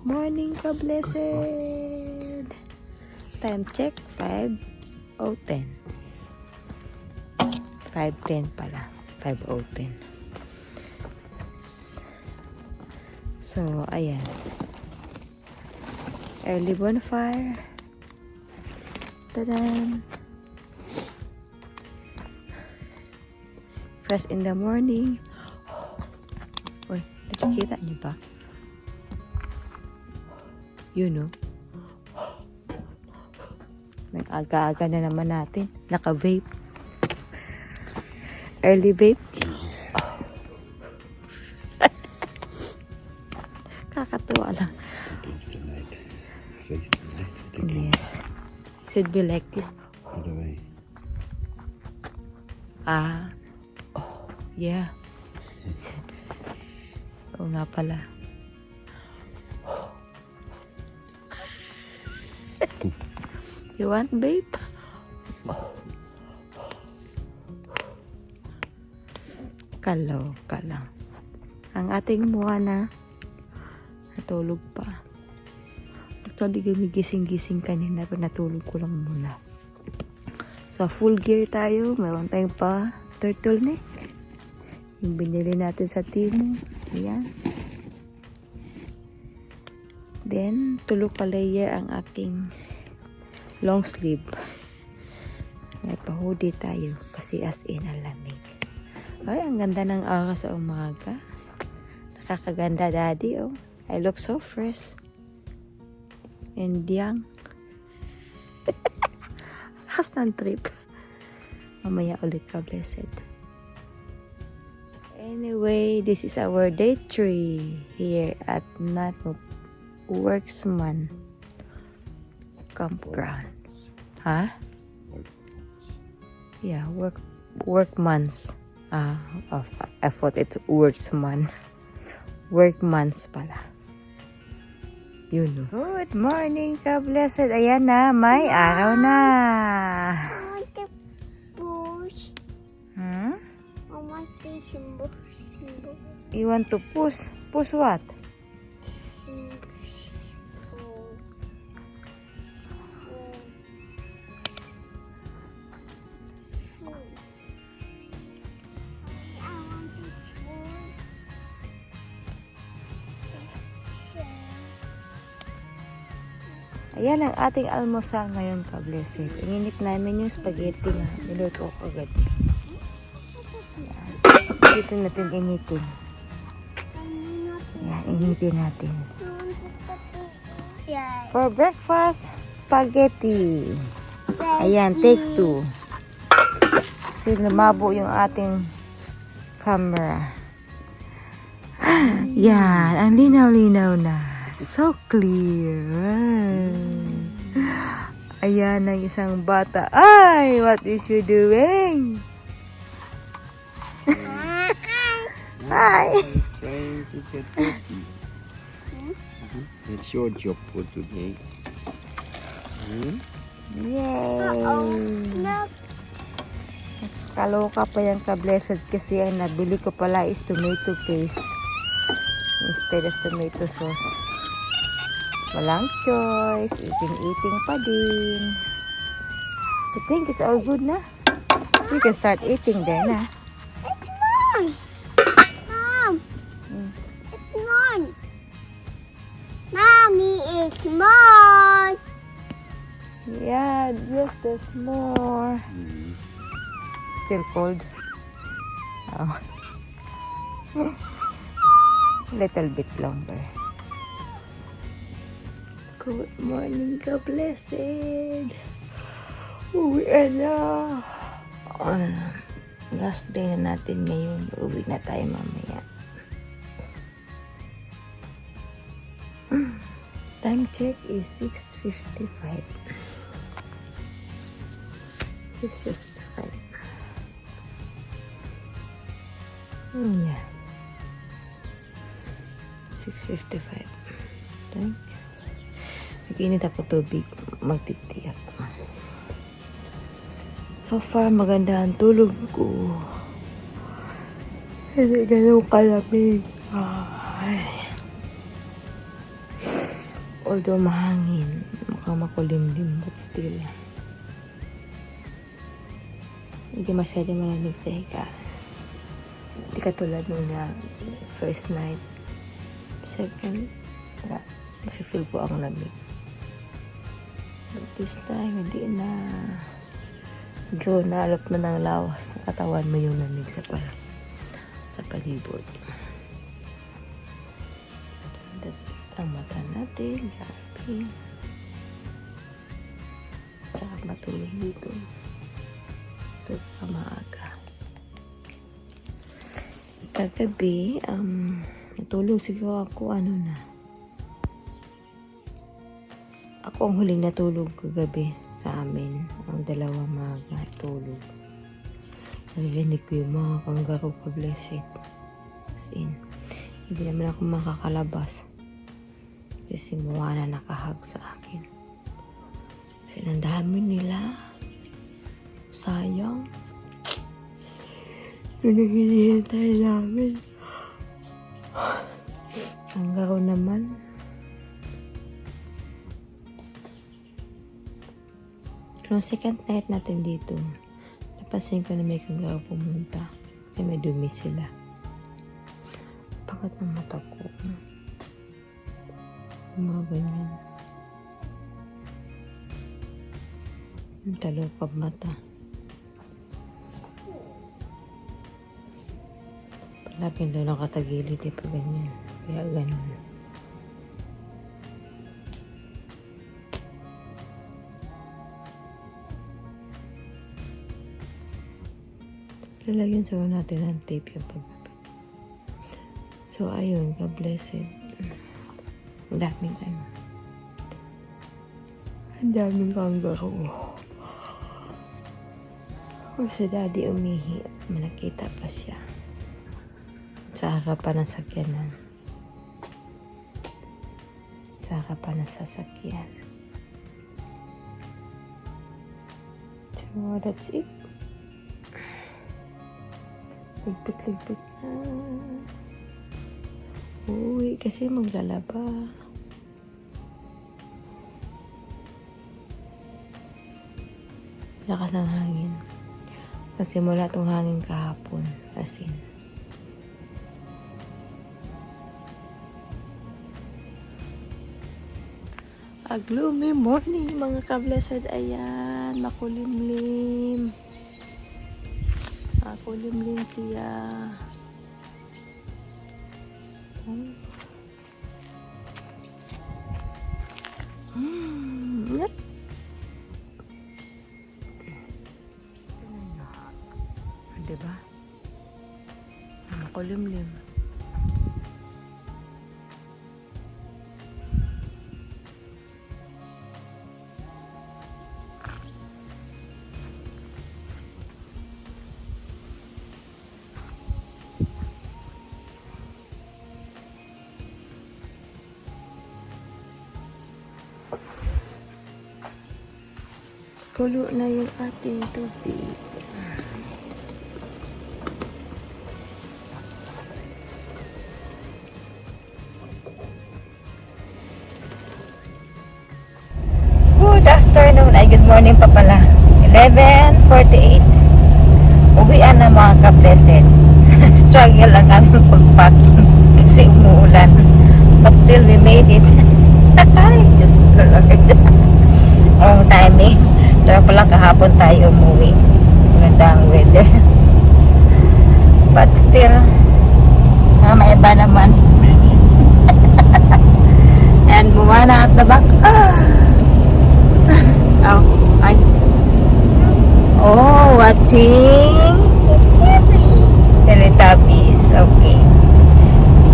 Good morning, ka-blessed! Time check, 5:10. 5:10 pala. 5:10. So, ayan. Early bonfire. Tadan! Fresh in the morning. Uy, nakikita niyo ba? You know. Nag-aga-aga na naman natin. Naka-vape. Early vape. Kakatuwa lang. Against the light. Face the light. Yes. Should be like this. Other way. Ah. Oh, yeah. Oo nga pala. You want, babe? Kaloka lang. Ang ating mukha na natulog pa. Actually, gumigising-gising kanina pero natulog ko lang muna. So, full gear tayo. Mayroon tayong pa turtleneck. Yung binili natin sa Temu. Ayan. Then, tulog ka layer ang aking long sleeve. May pa-hoodie tayo kasi as in alamig. Ay, ang ganda ng araw sa umaga. Nakakaganda, daddy, oh. I look so fresh. And young. Lakas ng trip. Mamaya ulit ka, blessed. Anyway, this is our day 3 here at Nato Worksman Campground. Huh? Yeah, workmans. I thought it's worksman. Workmans pala. You know. Good morning, ka-blessed. Ayan na, may araw na. I want to push. Hmm? I want the symbol. You want to push? Push what? Ayan ang ating almusal ngayon, ka-blessed. Ininit namin yung spaghetti na niluto ko agad. Ayan. Dito natin initin. Ayan, initin natin. For breakfast, spaghetti. Ayan, take 2. Kasi lumabo yung ating camera. Yan, ang linaw-linaw na. So clear. Ayan ang isang bata. Ay, what is you doing? Hi. Trying to get coffee. It's your job for today. Yay. Kaloka pa yan, ka-blessed, kasi ang nabili ko pala is tomato paste instead of tomato sauce. Walang choice. Eating pa din. I think it's all good na. You can start eating there na. It's mine. Mom. It's mine. Mommy, it's mine. Yeah, yes, there's more. Still cold. Oh. Little bit longer. Good morning, ka-blessed. Uwi na. Last day na natin ngayon. Uwi na tayo mamaya. Time check is 6:55. 6:55. Yeah. 6:55. Thank you. Nag-init ako tubig. Magtitiyak. So far, maganda ang tulog ko. Hindi ganun kalamig. Ay. Although mahangin, mukhang makulimlim, but still. Hindi masyado malamig sa higa. Hindi katulad nung na first night. Second, mafe-feel ko ang lamig. But this time, hindi na. Siguro naalap mo ng lawas ng katawan mo yung lamig sa palibot. That's it. Ang mata natin, grabe. Tsaka matulog dito. Ito pa maaga. Kagabi, natulog siguro ako, ako ang huling natulog kagabi sa amin. Ang dalawang maaga natulog. Narinig ko yung mga kangaroo ko, blessed. As in, hindi naman ako makakalabas. Kasi mukha na nakahag sa akin. Kasi ang dami nila. Sayang. Yun ang hinihintay namin. Kangaroo naman. Noong second night natin dito, napansin ko na may kangaroo pumunta. Kasi may dumi sila. Bakit ng mata ko? Mga ganyan. Ang talukab mata. Palaging daw nakatagilid pag ganyan. Kaya ganun. Lalagyan siguro natin ng tape yung pag. So, ayun, ka-blessed. Ang daming Ang daming kangaroo. Kung si daddy umihi, nakita pa siya. Sa harapan ng sakyanan. Sa harapan ng sasakyan. So, that's it. Ligpit-ligpit na. Uy, kasi maglalaba. Lakas ng hangin. Nagsimula itong hangin kahapon. As in. A gloomy morning, mga ka-blessed. Ayan, makulimlim. Makulimlim siya. Yep. Diba? Makulimlim. Kulo na yung ating tubig. Good afternoon. Ay, good morning pa pala. 11:48. Uwian na mga ka-blessed. Struggle lang kami pag-packing kasi umuulan. But still, we made it. Ay, just go Lord. Wrong timing. Kaya pala kahapon tayo umuwi. Magandang weather. But still, maiba naman. And bumana at the back. Oh, ay. Oh, watching Teletubbies. Okay.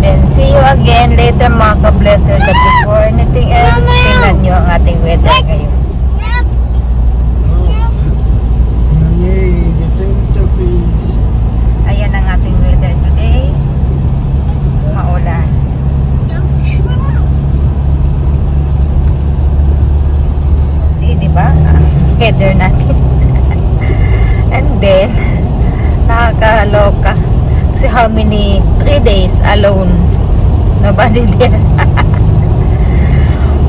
Then, see you again later mga ka-blessed. But before anything else, tingnan nyo ang ating weather ngayon. Yay, the Teletubbies. Ayan ang ating weather today. Maulan. See, di ba? Weather natin. And then, nakakaloka. Kasi how many? 3 days alone. Nobody there.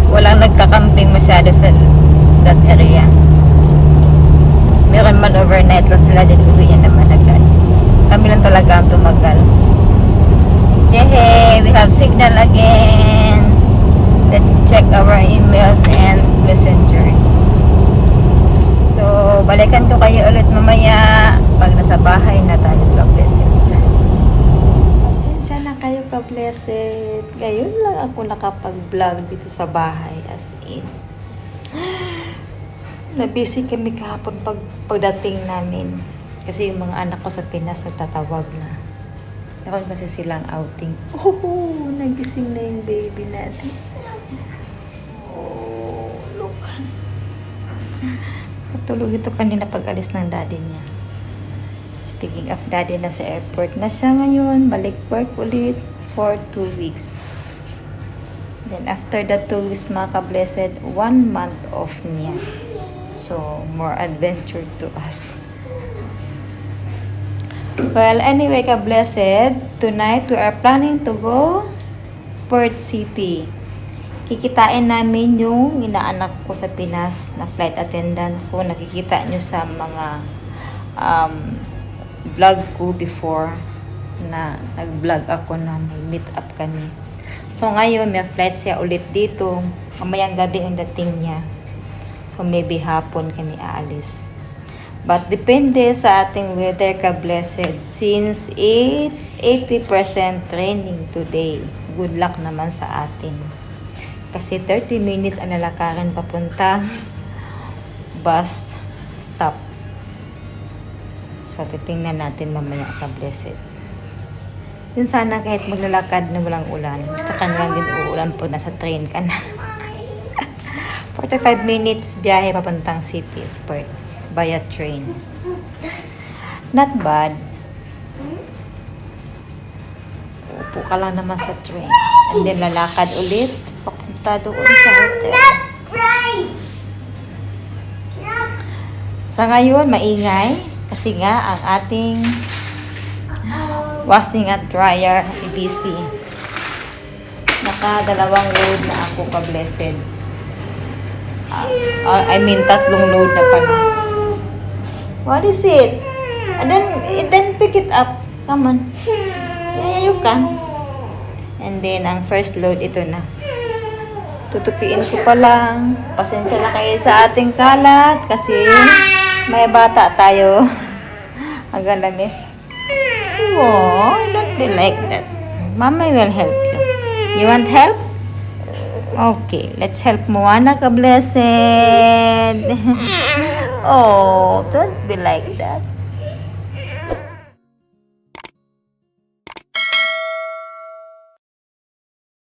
walang nagkakamping masyado sa that area. Meron man overnight, tapos sila din uwi niya naman agad. Kami lang talaga ang tumagal. Yehey! We have signal again. Let's check our emails and messengers. So, balikan ko kayo ulit mamaya pag nasa bahay na tayo. Ka-blessed na. Pasensya na kayo, ka-blessed. Ngayon lang ako nakapag-vlog dito sa bahay, as in. Na-busy kami kahapon pagdating namin. Kasi yung mga anak ko sa Pinas nagtatawag na. Meron kasi silang outing. Oh, nagising na yung baby natin. Oh, look. Natulog ito kanina pag-alis ng daddy niya. Speaking of daddy, nasa airport na siya ngayon. Balik work ulit for 2 weeks. Then after the 2 weeks, mga ka-blessed, 1 month off niya. So, more adventure to us. Well, anyway, ka-blessed, tonight we are planning to go Port City. Kikitain namin yung inaanak ko sa Pinas na flight attendant ko. Nakikita nyo sa mga vlog ko before na nag-vlog ako na meet up kami. So, ngayon may flight siya ulit dito. Mamayang gabi ang dating niya. So, maybe hapon kami aalis. But, depende sa ating weather, ka-blessed. Since it's 80% raining today, good luck naman sa atin. Kasi 30 minutes ang lalakarin papunta bus stop. So, titingnan natin mamaya, ka-blessed. Yun sana kahit maglalakad na walang ulan. Tsaka na lang din uulan pag nasa train ka na. 45 minutes biyahe papuntang City of Perth via train. Not bad. Upo ka lang naman sa train. And then lalakad ulit papunta doon sa hotel. Sa ngayon, maingay. Kasi nga, ang ating washing at dryer busy. Naka-2 load na ako, ka-blessed. I mean, 3 load na pala. What is it? And then pick it up. Come on. Yeah, you can. And then, ang first load, ito na. Tutupiin ko pa lang. Pasensya na kayo sa ating kalat kasi may bata tayo. Ang galamis. Oh, don't be like that. Mama will help you. You want help? Okay, let's help Moana, ka-blessed. Oh, don't be like that.